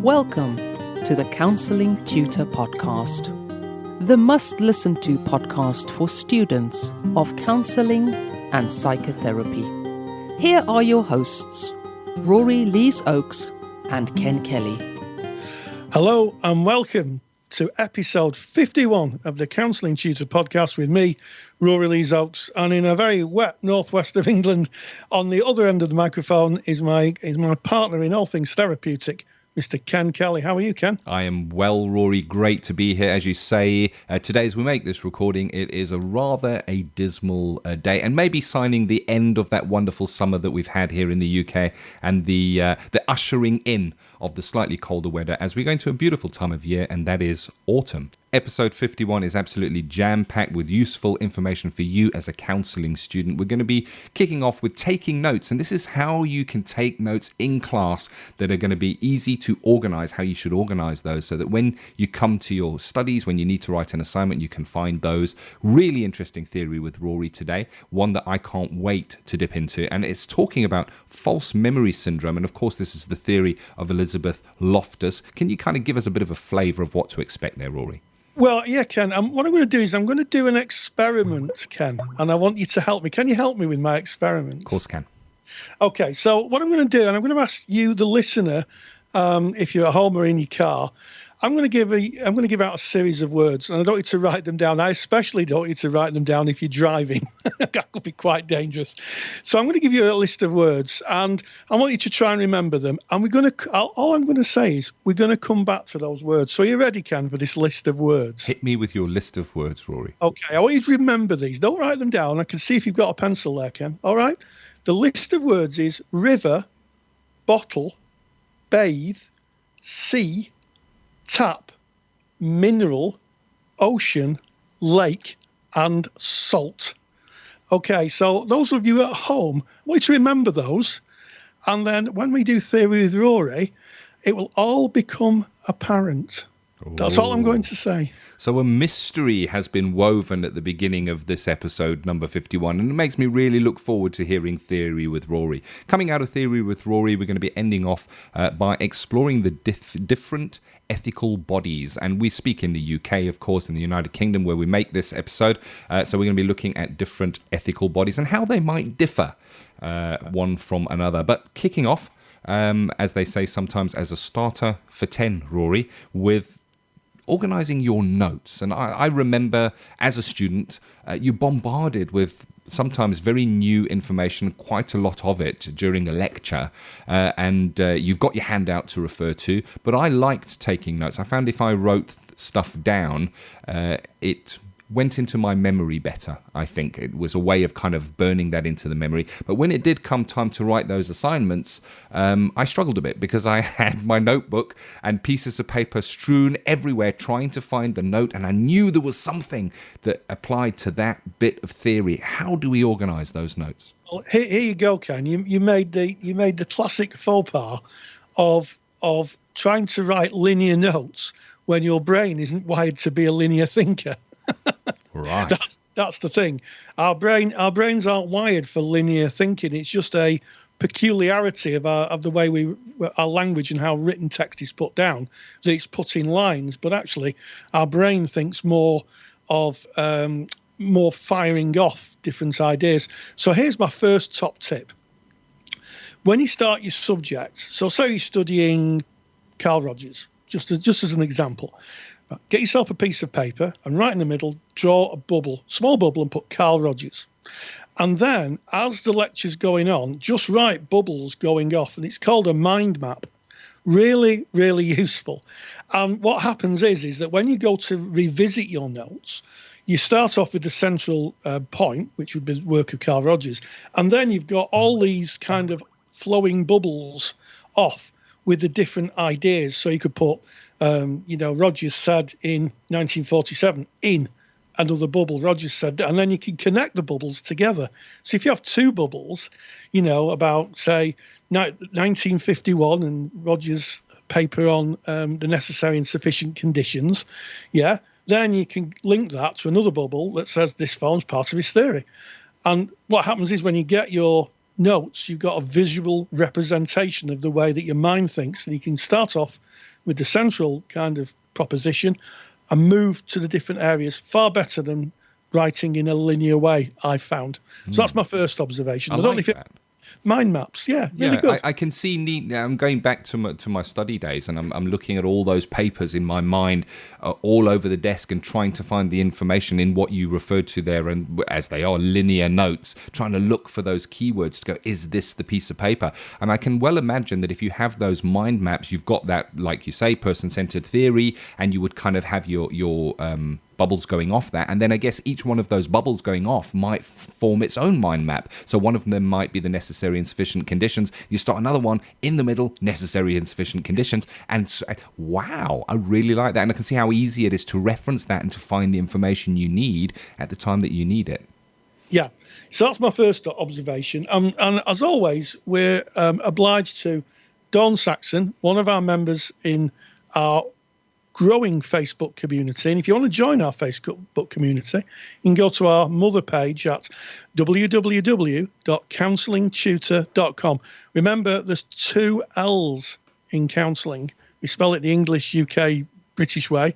Welcome to the Counselling Tutor Podcast, the must-listen-to podcast for students of counselling and psychotherapy. Here are your hosts, Rory Lees-Oakes and Ken Kelly. Hello and welcome to episode 51 of the Counselling Tutor Podcast with me, Rory Lees-Oakes, and in a very wet northwest of England, on the other end of the microphone is my partner in all things therapeutic, Mr. Ken Kelly. How are you, Ken? I am well, Rory. Great to be here. As you say, today as we make this recording, it is a rather a dismal day, and maybe signing the end of that wonderful summer that we've had here in the UK, and the ushering in of the slightly colder weather as we go into a beautiful time of year, and that is autumn. Episode 51 is absolutely jam-packed with useful information for you as a counselling student. We're going to be kicking off with taking notes, and this is how you can take notes in class that are going to be easy to organise, how you should organise those so that when you come to your studies, when you need to write an assignment, you can find those. Really interesting theory with Rory today, one that I can't wait to dip into, and it's talking about false memory syndrome, and of course this is the theory of Elizabeth Loftus. Can you kind of give us a bit of a flavour of what to expect there, Rory? Well, yeah, Ken, what I'm going to do is I'm going to do an experiment, Ken, and I want you to help me. Can you help me with my experiment? Of course, Ken. Okay, so what I'm going to do, and I'm going to ask you, the listener, if you're at home or in your car, I'm going to give out a series of words, and I don't want you to write them down. I especially don't want you to write them down if you're driving. That could be quite dangerous. So I'm going to give you a list of words, and I want you to try and remember them. And all I'm going to say is we're going to come back to those words. So you're ready, Ken, for this list of words? Hit me with your list of words, Rory. Okay, I want you to remember these. Don't write them down. I can see if you've got a pencil there, Ken. All right? The list of words is river, bottle, bathe, sea, tap, mineral, ocean, lake, and salt. Okay, so those of you at home, I want you to remember those. And then when we do Theory with Rory, it will all become apparent. That's all I'm going to say. So a mystery has been woven at the beginning of this episode, number 51, and it makes me really look forward to hearing Theory with Rory. Coming out of Theory with Rory, we're going to be ending off by exploring the different ethical bodies. And we speak in the UK, of course, in the United Kingdom, where we make this episode. So we're going to be looking at different ethical bodies and how they might differ one from another. But kicking off, as they say sometimes, as a starter for 10, Rory, with organising your notes. And I remember as a student, you're bombarded with sometimes very new information, quite a lot of it during a lecture, and you've got your handout to refer to. But I liked taking notes. I found if I wrote stuff down, it went into my memory better. I think it was a way of kind of burning that into the memory. But when it did come time to write those assignments, I struggled a bit because I had my notebook and pieces of paper strewn everywhere trying to find the note, and I knew there was something that applied to that bit of theory. How do we organise those notes? Well, here you go, Ken. You made the classic faux pas of trying to write linear notes when your brain isn't wired to be a linear thinker. Right. That's the thing. Our brains aren't wired for linear thinking. It's just a peculiarity of the way our language and how written text is put down. That it's put in lines, but actually our brain thinks more of more firing off different ideas. So here's my first top tip. When you start your subject, so say you're studying Carl Rogers, just as an example. Get yourself a piece of paper and right in the middle, draw a bubble, small bubble, and put Carl Rogers. And then as the lecture's going on, just write bubbles going off. And it's called a mind map. Really, really useful. And what happens is that when you go to revisit your notes, you start off with the central point, which would be the work of Carl Rogers. And then you've got all these kind of flowing bubbles off with the different ideas. So you could put, Rogers said in 1947, in another bubble, Rogers said that, and then you can connect the bubbles together. So if you have two bubbles, about, say, 1951 and Rogers' paper on the necessary and sufficient conditions, then you can link that to another bubble that says this forms part of his theory. And what happens is when you get your notes, you've got a visual representation of the way that your mind thinks, and you can start off with the central kind of proposition and move to the different areas. Far better than writing in a linear way, I found. So that's my first observation. I like that. Mind maps, really good. I can see neat. I'm going back to my study days, and I'm looking at all those papers in my mind, all over the desk, and trying to find the information in what you referred to there, and as they are linear notes, trying to look for those keywords to go, is this the piece of paper? And I can well imagine that if you have those mind maps, you've got that, like you say, person-centered theory, and you would kind of have your bubbles going off that, and then I guess each one of those bubbles going off might form its own mind map. So one of them might be the necessary and sufficient conditions. You start another one in the middle, necessary and sufficient conditions, and wow, I really like that, and I can see how easy it is to reference that and to find the information you need at the time that you need it. Yeah, so that's my first observation, and as always, we're obliged to Dawn Saxon, one of our members in our growing Facebook community. And if you want to join our Facebook community, you can go to our mother page at www.counsellingtutor.com. Remember, there's 2 L's in counselling. We spell it the English, UK, British way.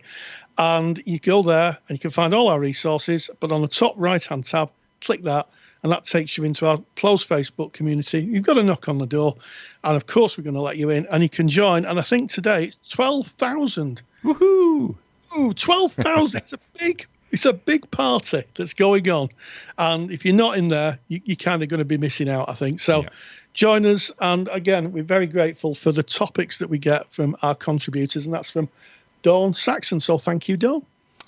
And you go there and you can find all our resources. But on the top right-hand tab, click that, and that takes you into our closed Facebook community. You've got to knock on the door. And, of course, we're going to let you in. And you can join. And I think today it's 12,000. Woohoo! Ooh, 12,000. It's a big party that's going on. And if you're not in there, you're kind of going to be missing out, I think. So join us. And, again, we're very grateful for the topics that we get from our contributors. And that's from Dawn Saxon. So thank you, Dawn.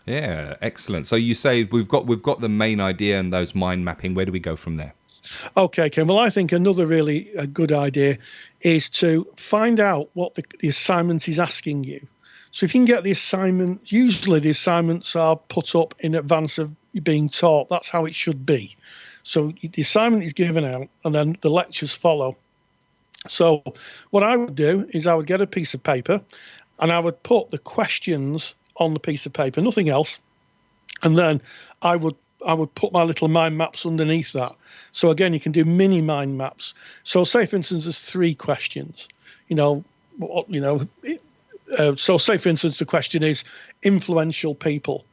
Yeah, excellent. So you say we've got the main idea and those mind mapping. Where do we go from there? Okay, Ken. Well, I think another really good idea is to find out what the assignment is asking you. So if you can get the assignment, usually the assignments are put up in advance of you being taught. That's how it should be. So the assignment is given out and then the lectures follow. So what I would do is I would get a piece of paper and I would put the questions on the piece of paper, nothing else. And then I would put my little mind maps underneath that. So again, you can do mini mind maps. So say, for instance, there's 3 questions, so say, for instance, the question is influential people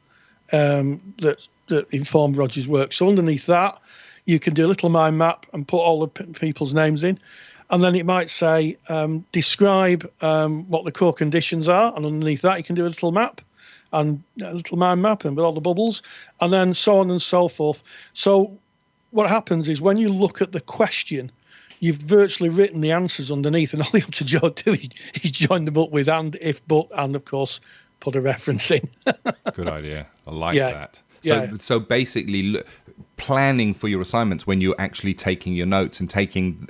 that informed Roger's work. So underneath that, you can do a little mind map and put all the people's names in. And then it might say, describe what the core conditions are. And underneath that, you can do a little map and a little mind map and with all the bubbles, and then so on and so forth. So what happens is when you look at the question, you've virtually written the answers underneath, and all you have to do is join them up with and, if, but, and, of course, put a reference in. Good idea. I like that. So basically, planning for your assignments when you're actually taking your notes and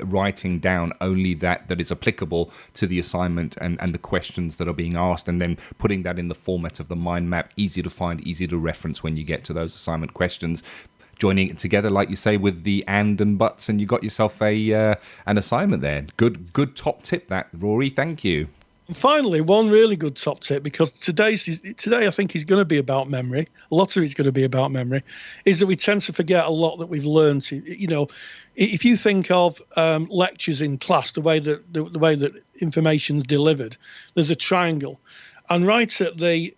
writing down only that is applicable to the assignment and the questions that are being asked, and then putting that in the format of the mind map, easy to find, easy to reference when you get to those assignment questions. Joining it together, like you say, with the and buts, and you got yourself an assignment there. Good top tip, that, Rory. Thank you. And finally, one really good top tip, because today I think is going to be about memory. A lot of it's going to be about memory, is that we tend to forget a lot that we've learned. If you think of lectures in class, the way that information's delivered, there's a triangle, and right at the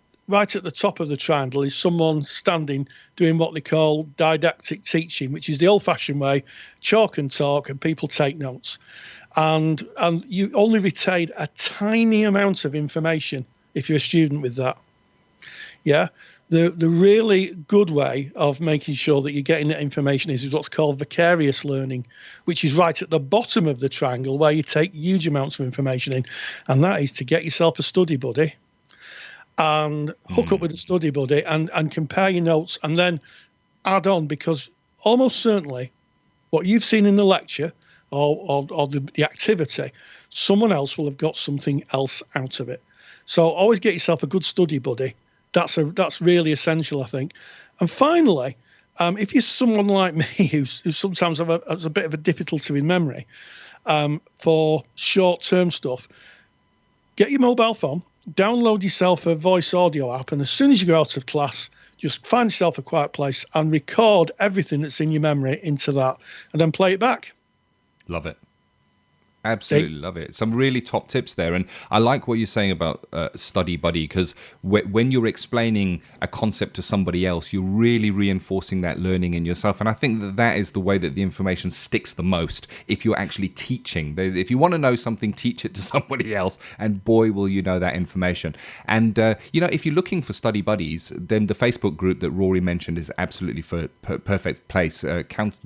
top of the triangle is someone standing doing what they call didactic teaching, which is the old-fashioned way, chalk and talk, and people take notes. And you only retain a tiny amount of information if you're a student with that. Yeah. The really good way of making sure that you're getting that information is what's called vicarious learning, which is right at the bottom of the triangle where you take huge amounts of information in. And that is to get yourself a study buddy and hook up with a study buddy and compare your notes and then add on, because almost certainly what you've seen in the lecture or the activity, someone else will have got something else out of it. So always get yourself a good study buddy. That's really essential, I think. And finally, if you're someone like me who sometimes has a bit of a difficulty with memory for short-term stuff, get your mobile phone, download yourself a voice audio app, and as soon as you go out of class, just find yourself a quiet place and record everything that's in your memory into that, and then play it back. Love it. Absolutely love it. Some really top tips there. And I like what you're saying about Study Buddy, because when you're explaining a concept to somebody else, you're really reinforcing that learning in yourself. And I think that is the way that the information sticks the most if you're actually teaching. If you want to know something, teach it to somebody else, and boy, will you know that information. And, if you're looking for study buddies, then the Facebook group that Rory mentioned is absolutely perfect place.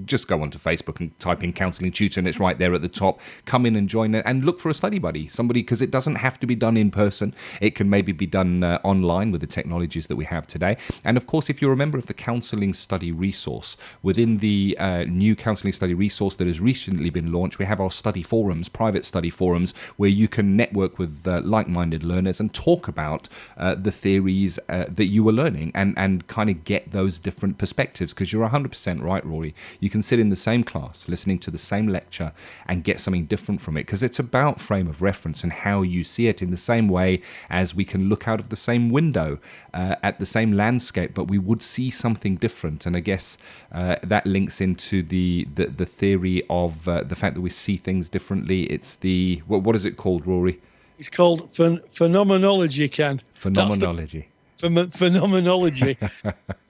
Just go onto Facebook and type in Counselling Tutor, and it's right there at the top. Come in and join it and look for a study buddy, somebody, because it doesn't have to be done in person. It can maybe be done online with the technologies that we have today. And of course, if you're a member of the Counselling Study Resource, within the new Counselling Study Resource that has recently been launched, we have our study forums, private study forums, where you can network with like-minded learners and talk about the theories that you were learning and kind of get those different perspectives, because you're 100% right, Rory. You can sit in the same class listening to the same lecture and get something different from it, because it's about frame of reference and how you see it, in the same way as we can look out of the same window at the same landscape, but we would see something different. And I guess that links into the theory of the fact that we see things differently. It's the what is it called, Rory? It's called phenomenology, Ken. Phenomenology. Phenomenology.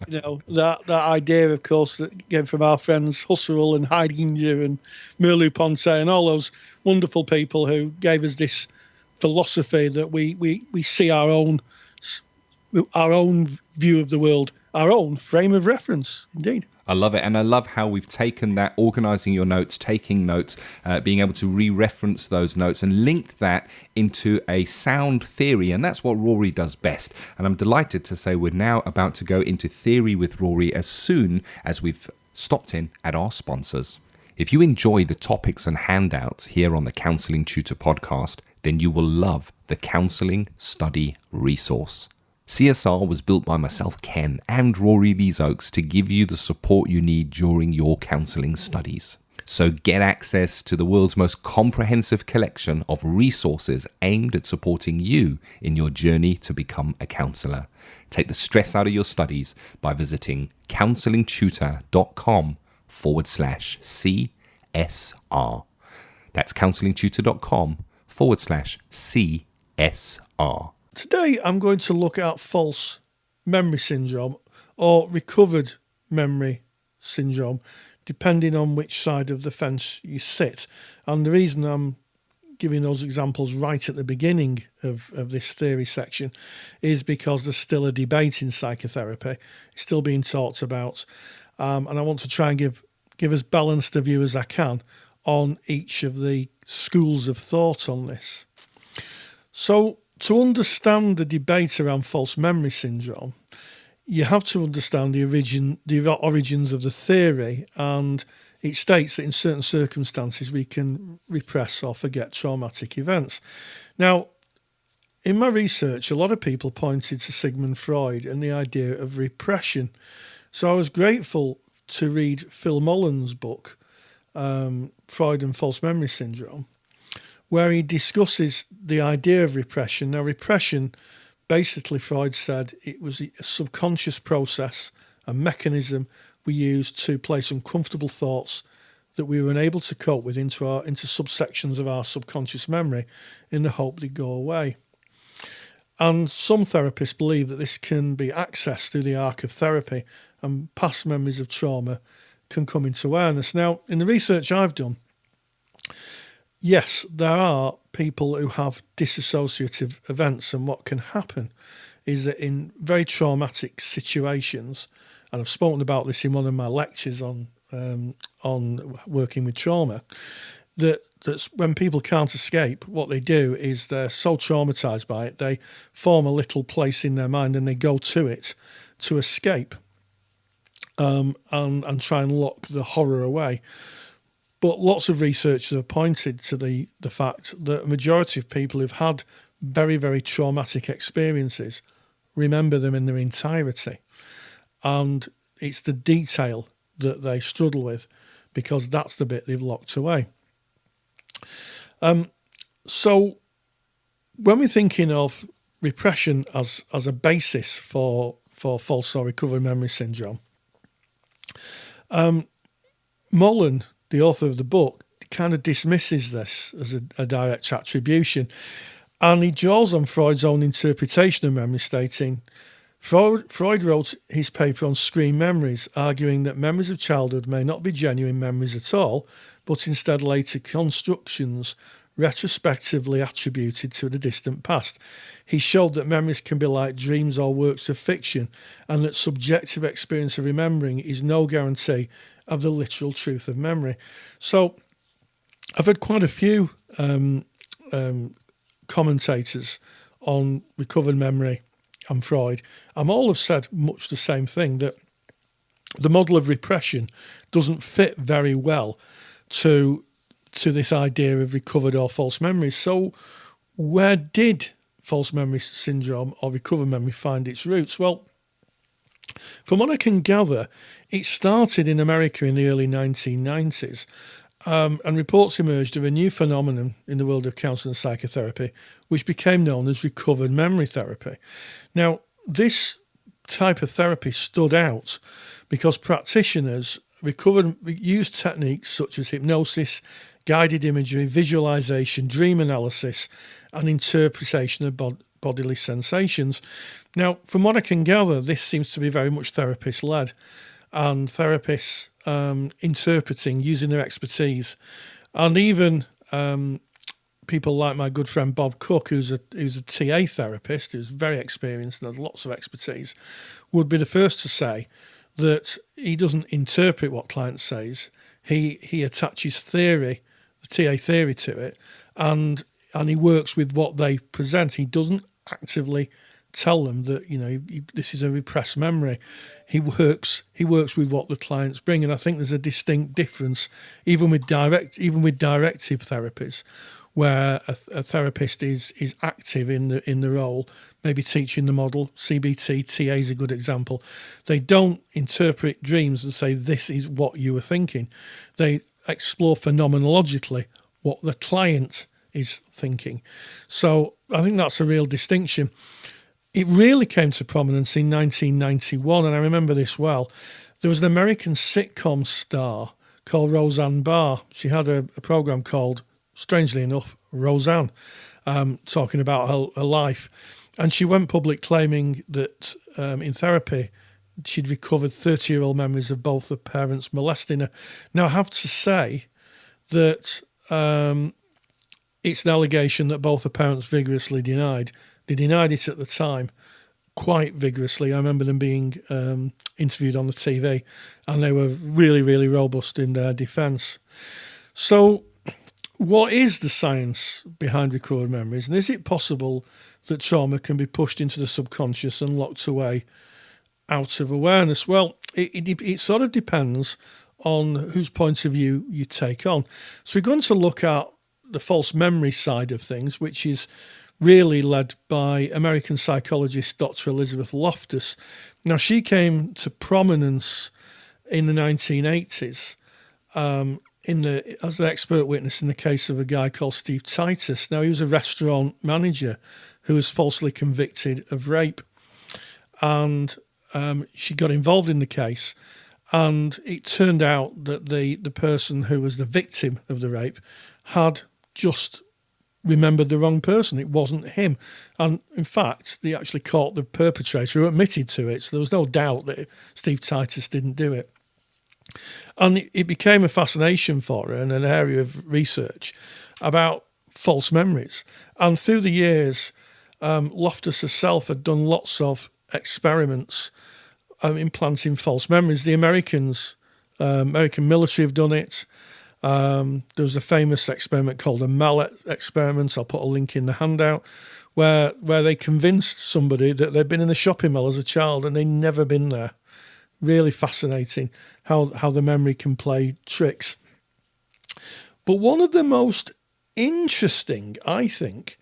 That idea, of course, that came from our friends Husserl and Heidegger and Merleau-Ponty and all those wonderful people who gave us this philosophy that we see our own view of the world, our own frame of reference. Indeed. I love it. And I love how we've taken that, organising your notes, taking notes, being able to re-reference those notes and linked that into a sound theory. And that's what Rory does best. And I'm delighted to say we're now about to go into theory with Rory as soon as we've stopped in at our sponsors. If you enjoy the topics and handouts here on the Counselling Tutor Podcast, then you will love the Counselling Study Resource. CSR was built by myself, Ken, and Rory Lees Oaks to give you the support you need during your counselling studies. So get access to the world's most comprehensive collection of resources aimed at supporting you in your journey to become a counsellor. Take the stress out of your studies by visiting counsellingtutor.com/CSR. That's counsellingtutor.com/CSR. Today, I'm going to look at false memory syndrome or recovered memory syndrome, depending on which side of the fence you sit. And the reason I'm giving those examples right at the beginning of this theory section is because there's still a debate in psychotherapy. It's still being talked about. And I want to try and give as balanced a view as I can on each of the schools of thought on this. So, to understand the debate around false memory syndrome, you have to understand the origins of the theory, and it states that in certain circumstances we can repress or forget traumatic events. Now, in my research, a lot of people pointed to Sigmund Freud and the idea of repression. So I was grateful to read Phil Mullen's book, Freud and False Memory Syndrome, where he discusses the idea of repression. Now, repression, basically, Freud said it was a subconscious process, a mechanism we used to place uncomfortable thoughts that we were unable to cope with into subsections of our subconscious memory in the hope they'd go away. And some therapists believe that this can be accessed through the arc of therapy, and past memories of trauma can come into awareness. Now, in the research I've done, yes, there are people who have dissociative events, and what can happen is that in very traumatic situations, and I've spoken about this in one of my lectures on working with trauma, that's when people can't escape, what they do is they're so traumatized by it, they form a little place in their mind and they go to it to escape and try and lock the horror away. But lots of researchers have pointed to the fact that a majority of people who've had very, very traumatic experiences remember them in their entirety. And it's the detail that they struggle with, because that's the bit they've locked away. So when we're thinking of repression as a basis for false or recovered memory syndrome, Mullen, the author of the book, kind of dismisses this as a direct attribution. And he draws on Freud's own interpretation of memory, stating, Freud wrote his paper on screen memories, arguing that memories of childhood may not be genuine memories at all, but instead later constructions retrospectively attributed to the distant past. He showed that memories can be like dreams or works of fiction, and that subjective experience of remembering is no guarantee of the literal truth of memory. So I've had quite a few commentators on recovered memory and Freud, and all have said much the same thing, that the model of repression doesn't fit very well to this idea of recovered or false memories. So where did false memory syndrome or recovered memory find its roots? Well, from what I can gather, it started in America in the early 1990s, and reports emerged of a new phenomenon in the world of counselling and psychotherapy, which became known as recovered memory therapy. Now, this type of therapy stood out because practitioners used techniques such as hypnosis, guided imagery, visualization, dream analysis, and interpretation of bodily sensations. Now, from what I can gather, this seems to be very much therapist-led, and therapists interpreting, using their expertise, and even people like my good friend Bob Cook, who's a TA therapist, who's very experienced and has lots of expertise, would be the first to say that he doesn't interpret what client says. He attaches theory, the TA theory, to it, and he works with what they present. He doesn't actively tell them that, you know, this is a repressed memory. He works with what the clients bring, and I think there's a distinct difference even with directive therapies, where a therapist is active in the role, maybe teaching the model. CBT, TA is a good example. They don't interpret dreams and say this is what you were thinking. They explore phenomenologically what the client is thinking. So I think that's a real distinction. It really came to prominence in 1991, and I remember this well. There was an American sitcom star called Roseanne Barr. She had a program called, strangely enough, Roseanne, talking about her life. And she went public claiming that in therapy, she'd recovered 30-year-old memories of both the parents molesting her. Now, I have to say that it's an allegation that both the parents vigorously denied. They denied it at the time quite vigorously. I remember them being interviewed on the TV, and they were really, really robust in their defence. So what is the science behind recovered memories? And is it possible that trauma can be pushed into the subconscious and locked away out of awareness? Well, it sort of depends on whose point of view you take on. So we're going to look at the false memory side of things, which is really led by American psychologist Dr. Elizabeth Loftus. Now, she came to prominence in the 1980s as an expert witness in the case of a guy called Steve Titus. Now, he was a restaurant manager who was falsely convicted of rape, and she got involved in the case, and it turned out that the person who was the victim of the rape had just remembered the wrong person. It wasn't him. And in fact, they actually caught the perpetrator who admitted to it. So there was no doubt that Steve Titus didn't do it. And it became a fascination for her and an area of research about false memories. And through the years, Loftus herself had done lots of experiments implanting false memories. The American military have done it. There was a famous experiment called a mallet experiment. I'll put a link in the handout, where they convinced somebody that they'd been in a shopping mall as a child and they'd never been there. Really fascinating how the memory can play tricks. But one of the most interesting, I think,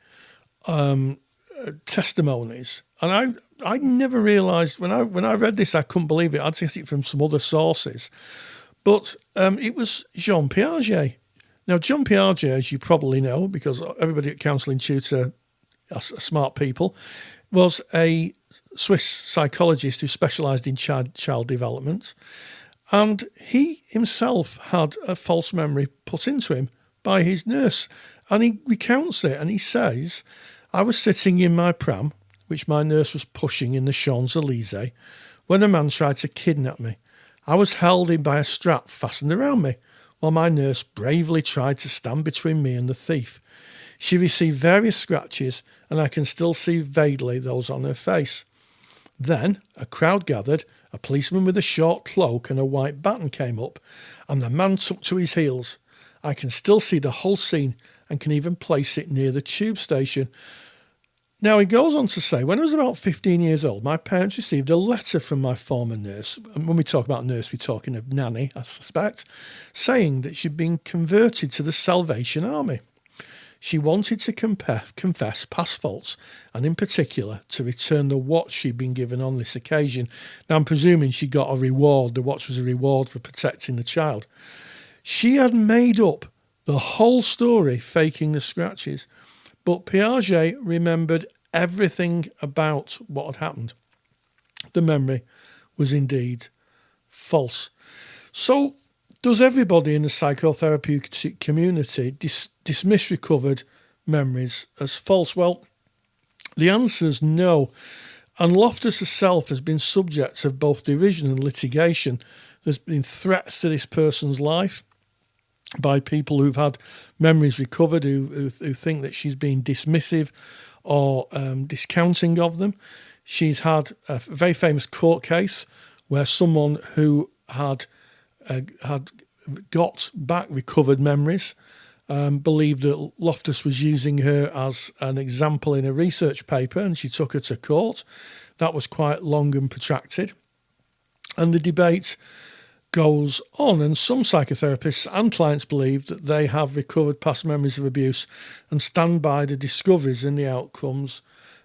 testimonies, and I never realised when I read this, I couldn't believe it. I'd get it from some other sources. But it was Jean Piaget. Now, Jean Piaget, as you probably know, because everybody at Counselling Tutor are smart people, was a Swiss psychologist who specialised in child development. And he himself had a false memory put into him by his nurse. And he recounts it, and he says, I was sitting in my pram, which my nurse was pushing in the Champs-Elysees, when a man tried to kidnap me. I was held in by a strap fastened around me, while my nurse bravely tried to stand between me and the thief. She received various scratches, and I can still see vaguely those on her face. Then a crowd gathered, a policeman with a short cloak and a white baton came up, and the man took to his heels. I can still see the whole scene and can even place it near the tube station. Now, he goes on to say, when I was about 15 years old, my parents received a letter from my former nurse, and when we talk about nurse, we're talking of nanny, I suspect, saying that she'd been converted to the Salvation Army. She wanted to confess past faults, and in particular, to return the watch she'd been given on this occasion. Now, I'm presuming she got a reward. The watch was a reward for protecting the child. She had made up the whole story, faking the scratches, but Piaget remembered everything about what had happened. The memory was indeed false. So, does everybody in the psychotherapeutic community dismiss recovered memories as false? Well, the answer is no. And Loftus herself has been subject of both derision and litigation. There's been threats to this person's life by people who've had memories recovered, who think that she's been dismissive or discounting of them. She's had a very famous court case where someone who had got back recovered memories believed that Loftus was using her as an example in a research paper, and she took her to court. That was quite long and protracted. And the debate goes on, and some psychotherapists and clients believe that they have recovered past memories of abuse and stand by the discoveries in the outcomes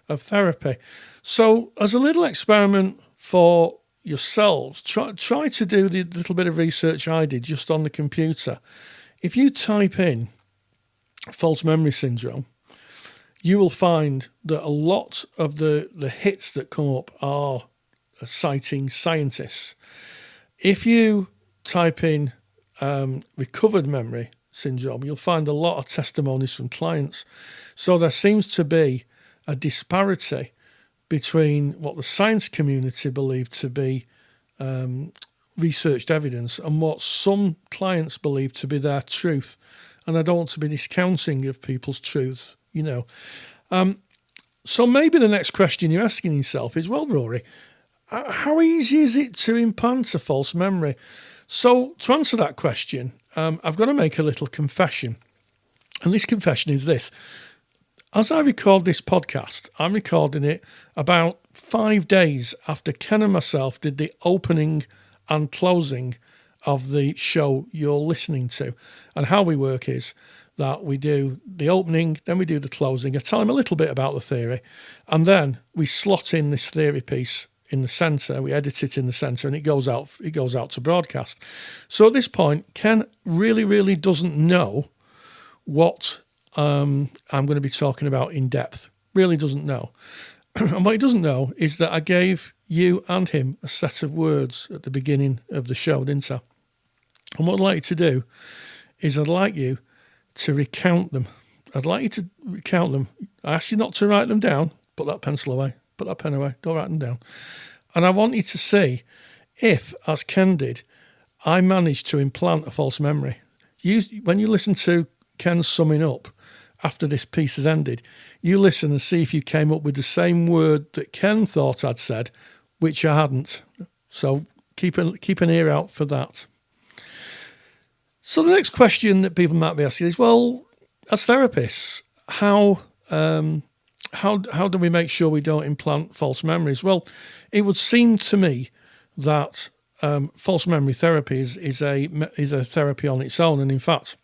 of therapy. So as a little experiment for yourselves, try to do the little bit of research I did just on the computer. If you type in false memory syndrome, you will find that a lot of the hits that come up are citing scientists. If you type in recovered memory syndrome, you'll find a lot of testimonies from clients. So there seems to be a disparity between what the science community believe to be researched evidence and what some clients believe to be their truth. And I don't want to be discounting of people's truths, you know. So maybe the next question you're asking yourself is, well, Rory, how easy is it to implant a false memory? So to answer that question, I've got to make a little confession. And this confession is this. As I record this podcast, I'm recording it about 5 days after Ken and myself did the opening and closing of the show you're listening to. And how we work is that we do the opening, then we do the closing. I tell him a little bit about the theory, and then we slot in this theory piece in the centre. We edit it in the centre, and it goes out to broadcast. So at this point, Ken really doesn't know what I'm going to be talking about in depth. Really doesn't know. And what he doesn't know is that I gave you and him a set of words at the beginning of the show, didn't I? And what I'd like you to do is I'd like you to recount them. I'd like you to recount them. I asked you not to write them down. Put that pencil away. Put that pen away. Don't write them down. And I want you to see if, as Ken did, I managed to implant a false memory. When you listen to Ken's summing up after this piece has ended, you listen and see if you came up with the same word that Ken thought I'd said, which I hadn't. So keep an ear out for that. So the next question that people might be asking is, well, as therapists, how do we make sure we don't implant false memories? Well, it would seem to me that false memory therapy is a therapy on its own, and in fact,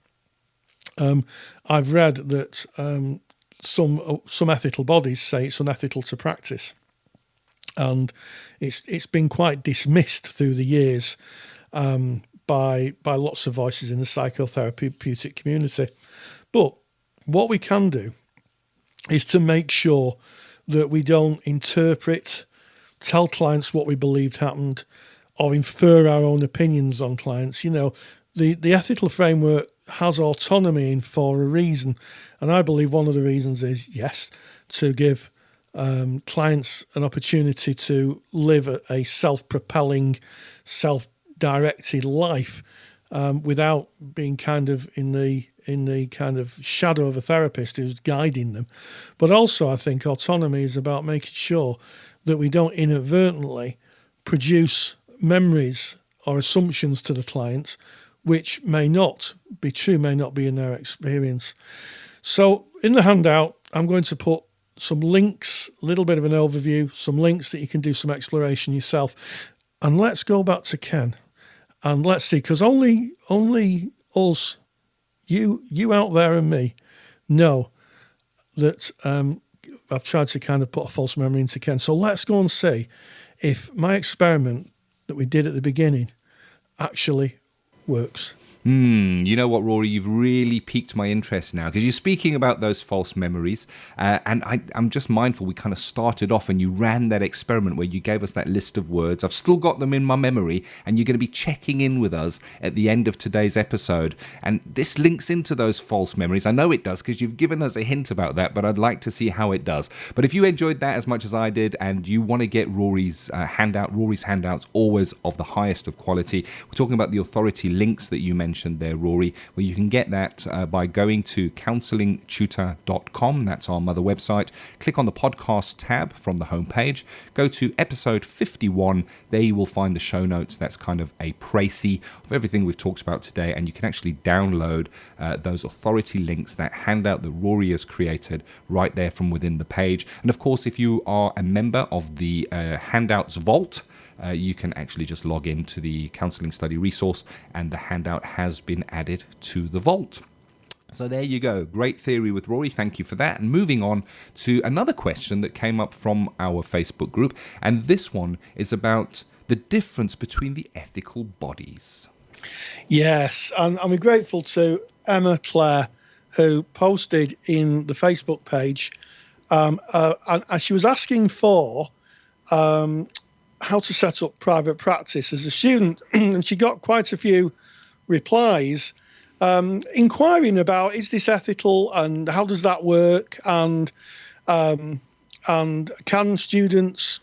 I've read that some ethical bodies say it's unethical to practice, and it's been quite dismissed through the years by lots of voices in the psychotherapeutic community. But what we can do is to make sure that we don't interpret, tell clients what we believed happened, or infer our own opinions on clients. You know, the ethical framework has autonomy in for a reason. And I believe one of the reasons is, yes, to give clients an opportunity to live a self-propelling, self-directed life without being kind of in the kind of shadow of a therapist who's guiding them. But also I think autonomy is about making sure that we don't inadvertently produce memories or assumptions to the clients which may not be true, may not be in their experience. So in the handout, I'm going to put some links, a little bit of an overview, some links that you can do some exploration yourself. And let's go back to Ken and let's see, because only us, you out there and me, know that I've tried to kind of put a false memory into Ken. So let's go and see if my experiment that we did at the beginning actually works. You know what, Rory? You've really piqued my interest now, because you're speaking about those false memories. And I'm just mindful we kind of started off and you ran that experiment where you gave us that list of words. I've still got them in my memory, and you're going to be checking in with us at the end of today's episode. And this links into those false memories. I know it does, because you've given us a hint about that, but I'd like to see how it does. But if you enjoyed that as much as I did, and you want to get Rory's handouts, always of the highest of quality. We're talking about the authority links that you mentioned there, Rory, where you can get that by going to counsellingtutor.com. That's our mother website. Click on the podcast tab from the homepage. Go to episode 51. There you will find the show notes. That's kind of a précis of everything we've talked about today, and you can actually download those authority links, that handout that Rory has created right there from within the page. And of course, if you are a member of the Handouts Vault, you can actually just log into the counselling study resource, and the handout has been added to the vault. So there you go. Great theory with Rory. Thank you for that. And moving on to another question that came up from our Facebook group. And this one is about the difference between the ethical bodies. Yes, and I'm grateful to Emma Clare, who posted in the Facebook page, and she was asking for how to set up private practice as a student, and she got quite a few replies inquiring about, is this ethical and how does that work, and can students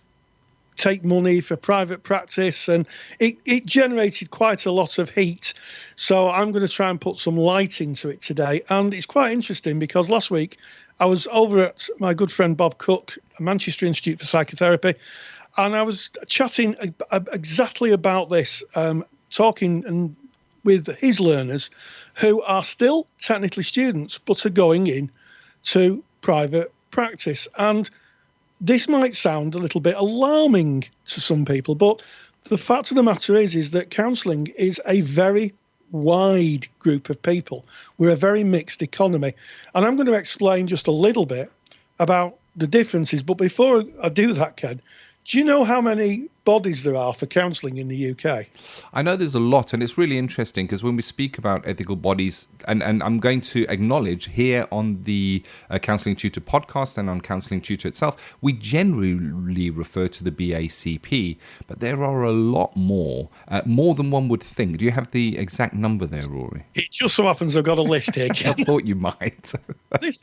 take money for private practice? And it generated quite a lot of heat, so I'm going to try and put some light into it today. And it's quite interesting because last week I was over at my good friend Bob Cook, Manchester Institute for Psychotherapy, and I was chatting exactly about this, talking with his learners who are still technically students but are going in to private practice. And this might sound a little bit alarming to some people, but the fact of the matter is that counselling is a very wide group of people. We're a very mixed economy. And I'm going to explain just a little bit about the differences. But before I do that, Ken, do you know how many bodies there are for counselling in the UK? I know there's a lot, and it's really interesting because when we speak about ethical bodies, and I'm going to acknowledge here on the Counselling Tutor podcast and on Counselling Tutor itself, we generally refer to the BACP, but there are a lot more than one would think. Do you have the exact number there, Rory? It just so happens I've got a list here, Ken. I thought you might. This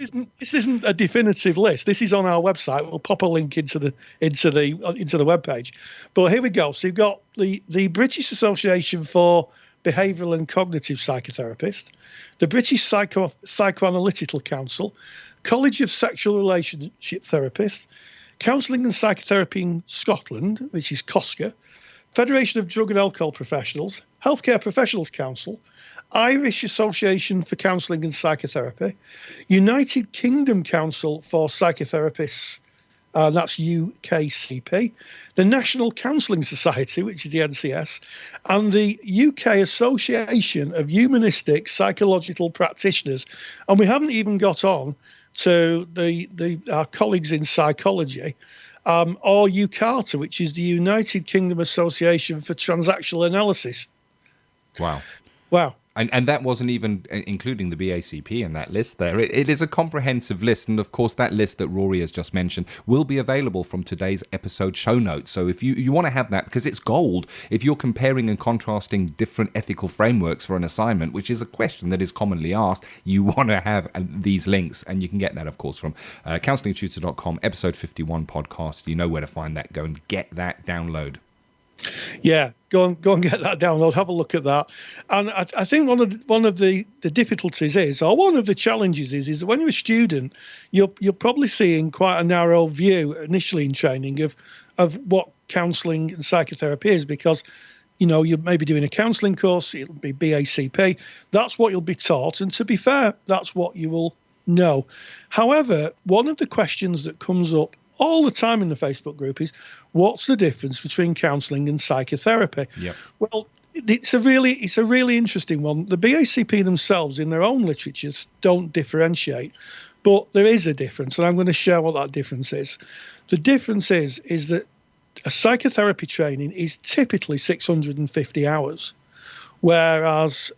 isn't a definitive list. This is on our website. We'll pop a link into the webpage. But here we go. So you've got the British Association for Behavioural and Cognitive Psychotherapists, the British Psychoanalytical Council, College of Sexual Relationship Therapists, Counselling and Psychotherapy in Scotland, which is COSCA, Federation of Drug and Alcohol Professionals, Healthcare Professionals Council, Irish Association for Counselling and Psychotherapy, United Kingdom Council for Psychotherapists, that's UKCP, the National Counselling Society, which is the NCS, and the UK Association of Humanistic Psychological Practitioners. And we haven't even got on to our colleagues in psychology, or UCARTA, which is the United Kingdom Association for Transactional Analysis. Wow. And that wasn't even including the BACP in that list there. It is a comprehensive list. And of course, that list that Rory has just mentioned will be available from today's episode show notes. So if you want to have that, because it's gold, if you're comparing and contrasting different ethical frameworks for an assignment, which is a question that is commonly asked, you want to have these links. And you can get that, of course, from counselingtutor.com, episode 51 podcast. You know where to find that. Go and get that download. Yeah, go and get that download. Have a look at that. And I think one of the difficulties is, or one of the challenges is that when you're a student, you're probably seeing quite a narrow view initially in training of what counselling and psychotherapy is, because you're maybe doing a counselling course. It'll be BACP. That's what you'll be taught, and to be fair, that's what you will know. However, one of the questions that comes up all the time in the Facebook group is, what's the difference between counselling and psychotherapy? Yep. Well, it's a really interesting one. The BACP themselves, in their own literatures, don't differentiate, but there is a difference, and I'm going to share what that difference is. The difference is that a psychotherapy training is typically 650 hours, whereas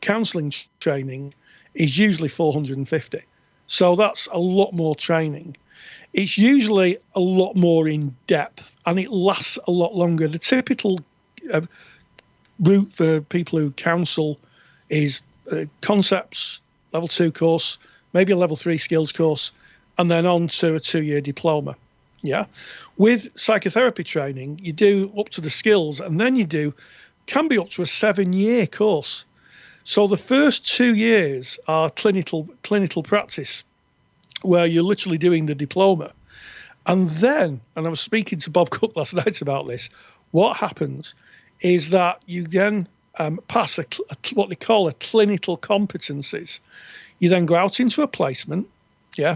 counselling training is usually 450. So that's a lot more training. It's usually a lot more in depth, and it lasts a lot longer. The typical route for people who counsel is concepts, level 2 course, maybe a level 3 skills course, and then on to a 2-year diploma. Yeah. With psychotherapy training, you do up to the skills, and then can be up to a 7-year course. So the first 2 years are clinical practice, where you're literally doing the diploma. And then, and I was speaking to Bob Cook last night about this, what happens is that you then pass what they call a clinical competencies. You then go out into a placement,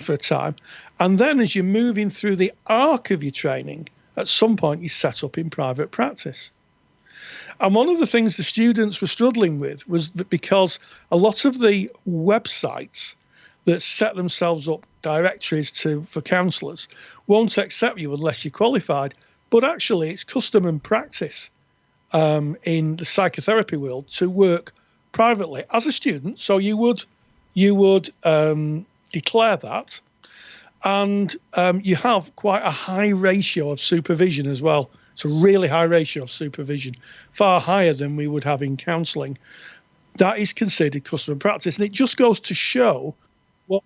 for a time. And then as you're moving through the arc of your training, at some point you set up in private practice. And one of the things the students were struggling with was that because a lot of the websites that set themselves up directories for counsellors won't accept you unless you're qualified. But actually, it's custom and practice in the psychotherapy world to work privately as a student. So you would declare that, and you have quite a high ratio of supervision as well. It's a really high ratio of supervision, far higher than we would have in counselling. That is considered custom and practice, and it just goes to show what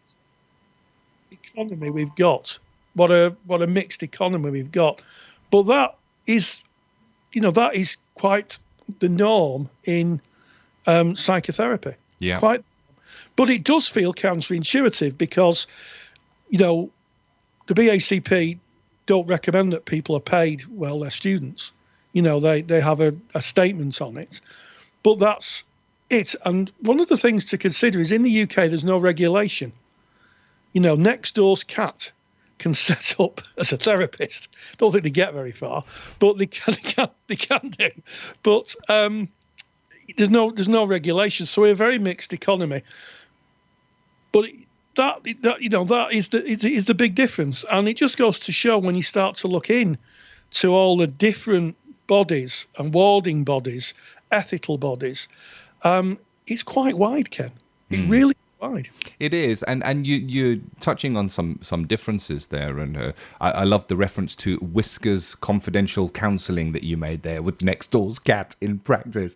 economy we've got, what a mixed economy we've got. But that is quite the norm in psychotherapy. Yeah. But it does feel counterintuitive because, the BACP don't recommend that people are paid while they're students. They have a statement on it. But that's it. And one of the things to consider is in the UK, there's no regulation. Next door's cat can set up as a therapist. Don't think they get very far, but they can do. But there's no regulation, so we're a very mixed economy. But that is the big difference, and it just goes to show when you start to look in to all the different bodies and warding bodies, ethical bodies. It's quite wide, Ken. It really is wide. It is, and you're touching on some differences there, and I love the reference to Whiskers confidential counselling that you made there with next door's cat in practice,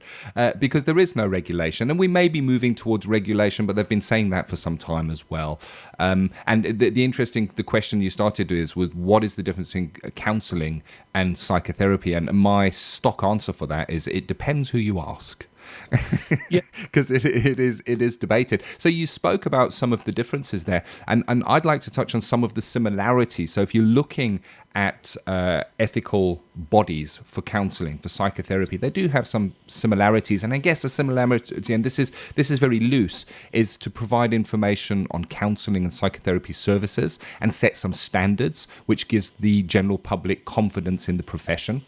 because there is no regulation, and we may be moving towards regulation, but they've been saying that for some time as well. And the question you started with what is the difference between counselling and psychotherapy, and my stock answer for that is it depends who you ask. Because it is debated. So you spoke about some of the differences there, and I'd like to touch on some of the similarities. So if you're looking at ethical bodies for counselling, for psychotherapy, they do have some similarities, and I guess a similarity, and this is very loose, is to provide information on counselling and psychotherapy services and set some standards, which gives the general public confidence in the profession.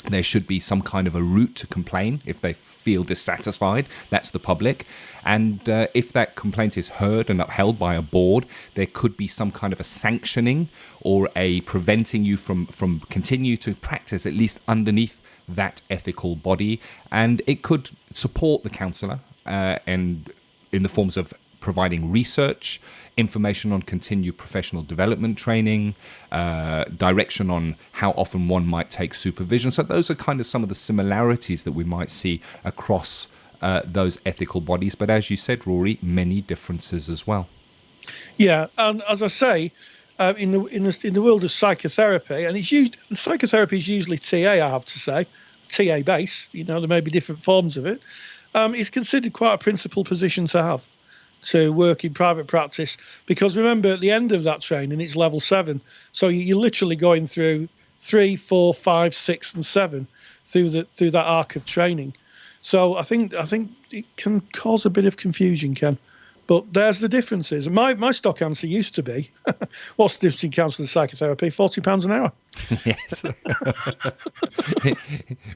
There should be some kind of a route to complain if they feel dissatisfied. That's the public. And if that complaint is heard and upheld by a board, there could be some kind of a sanctioning or a preventing you from continue to practice, at least underneath that ethical body. And it could support the counsellor and in the forms of providing research, information on continued professional development training, direction on how often one might take supervision. So those are kind of some of the similarities that we might see across those ethical bodies. But as you said, Rory, many differences as well. Yeah, and as I say, in the world of psychotherapy, and psychotherapy is usually TA, I have to say, TA base. There may be different forms of it. It's considered quite a principled position to have, to work in private practice, because remember, at the end of that training, it's level 7. So you're literally going through 3, 4, 5, 6, and 7 through that arc of training. So I think it can cause a bit of confusion, Ken. But there's the differences. And my stock answer used to be, what's the difference in counselling and psychotherapy? £40 an hour. Yes.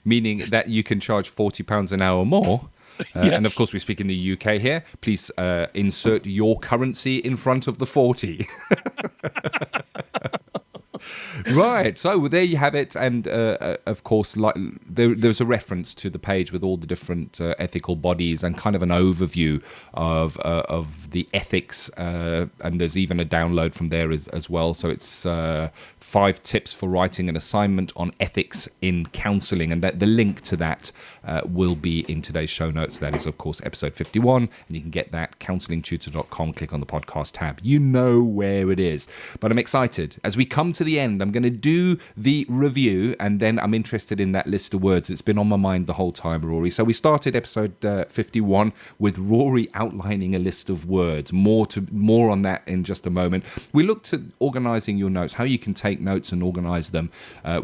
Meaning that you can charge £40 an hour more. Yes. And of course, we speak in the UK here. Please insert your currency in front of the 40. Right, so there you have it, and of course, there's a reference to the page with all the different ethical bodies and kind of an overview of the ethics, and there's even a download from there as well. So it's 5 tips for writing an assignment on ethics in counselling, and the link to that will be in today's show notes. That is, of course, episode 51, and you can get that counsellingtutor.com. Click on the podcast tab. You know where it is. But I'm excited as we come to the end. I'm going to do the review, and then I'm interested in that list of words. It's been on my mind the whole time, Rory. So we started episode 51 with Rory outlining a list of words. More on that in just a moment. We looked at organising your notes, how you can take notes and organise them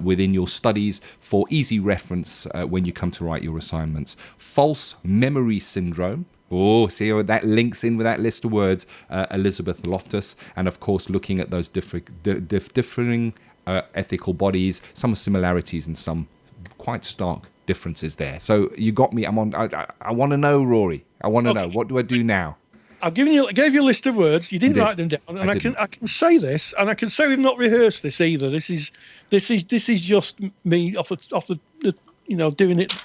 within your studies for easy reference when you come to write your assignments. False memory syndrome. Oh, see how that links in with that list of words, Elizabeth Loftus, and of course looking at those differing ethical bodies, some similarities and some quite stark differences there. So you got me. I want to know, Rory. I want to know. What do I do now? I gave you a list of words. You didn't write them down, and I can say this, and I can say we've not rehearsed this either. This is just me off the doing it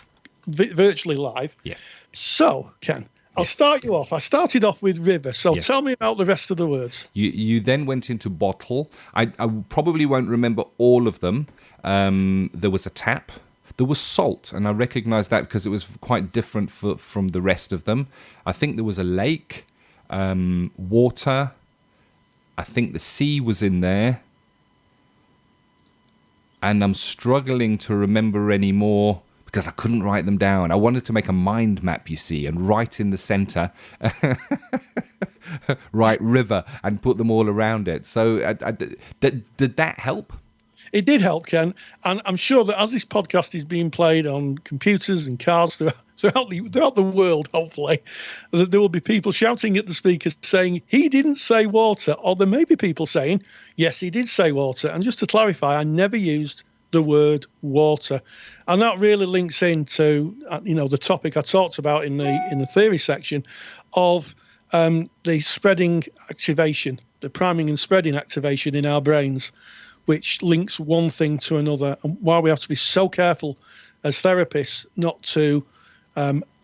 virtually live. Yes. So, Ken, I'll start you off. I started off with river, so tell me about the rest of the words. You then went into bottle. I probably won't remember all of them. There was a tap. There was salt, and I recognised that because it was quite different from the rest of them. I think there was a lake, water. I think the sea was in there. And I'm struggling to remember any more, because I couldn't write them down. I wanted to make a mind map, you see, and write in the centre, write river, and put them all around it. So did that help? It did help, Ken. And I'm sure that as this podcast is being played on computers and cars throughout the world, hopefully, that there will be people shouting at the speakers saying, he didn't say water. Or there may be people saying, yes, he did say water. And just to clarify, I never used the word water, and that really links into the topic I talked about in the theory section of the spreading activation, the priming and spreading activation in our brains, which links one thing to another, and why we have to be so careful as therapists not to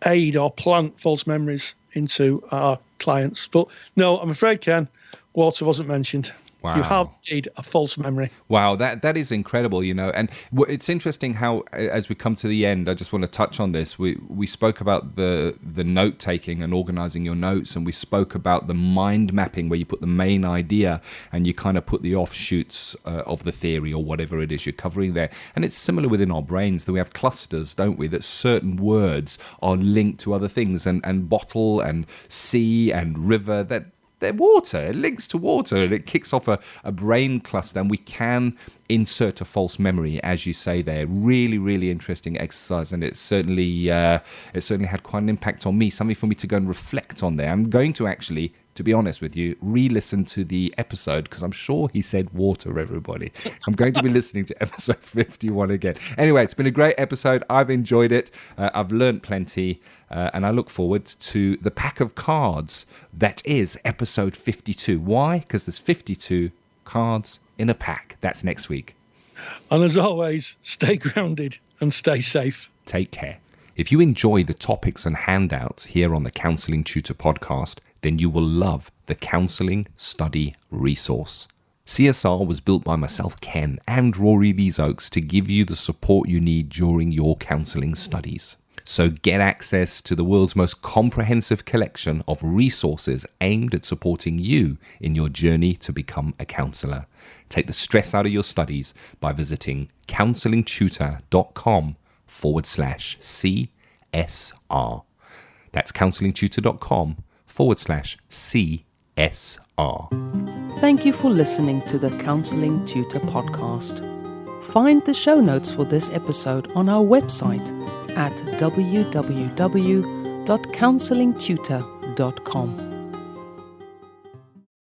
aid or plant false memories into our clients. But no, I'm afraid, Ken, water wasn't mentioned. Wow. You have indeed a false memory. Wow, that is incredible, and it's interesting how, as we come to the end, I just want to touch on this. We spoke about the note taking and organising your notes, and we spoke about the mind mapping, where you put the main idea and you kind of put the offshoots of the theory or whatever it is you're covering there. And it's similar within our brains, that we have clusters, don't we, that certain words are linked to other things, and bottle and sea and river, that they're water. It links to water, and it kicks off a brain cluster, and we can insert a false memory, as you say there. Really, really interesting exercise, and it certainly had quite an impact on me. Something for me to go and reflect on there. I'm going to actually to be honest with you, re-listen to the episode because I'm sure he said water, everybody. I'm going to be listening to episode 51 again. Anyway, it's been a great episode. I've enjoyed it. I've learned plenty. And I look forward to the pack of cards that is episode 52. Why? Because there's 52 cards in a pack. That's next week. And as always, stay grounded and stay safe. Take care. If you enjoy the topics and handouts here on the Counselling Tutor Podcast, then you will love the Counselling Study Resource. CSR was built by myself, Ken, and Rory Leesoaks to give you the support you need during your counselling studies. So get access to the world's most comprehensive collection of resources aimed at supporting you in your journey to become a counsellor. Take the stress out of your studies by visiting counsellingtutor.com/CSR. That's counsellingtutor.com/CSR. Thank you for listening to the Counselling Tutor Podcast. Find the show notes for this episode on our website at www.counsellingtutor.com.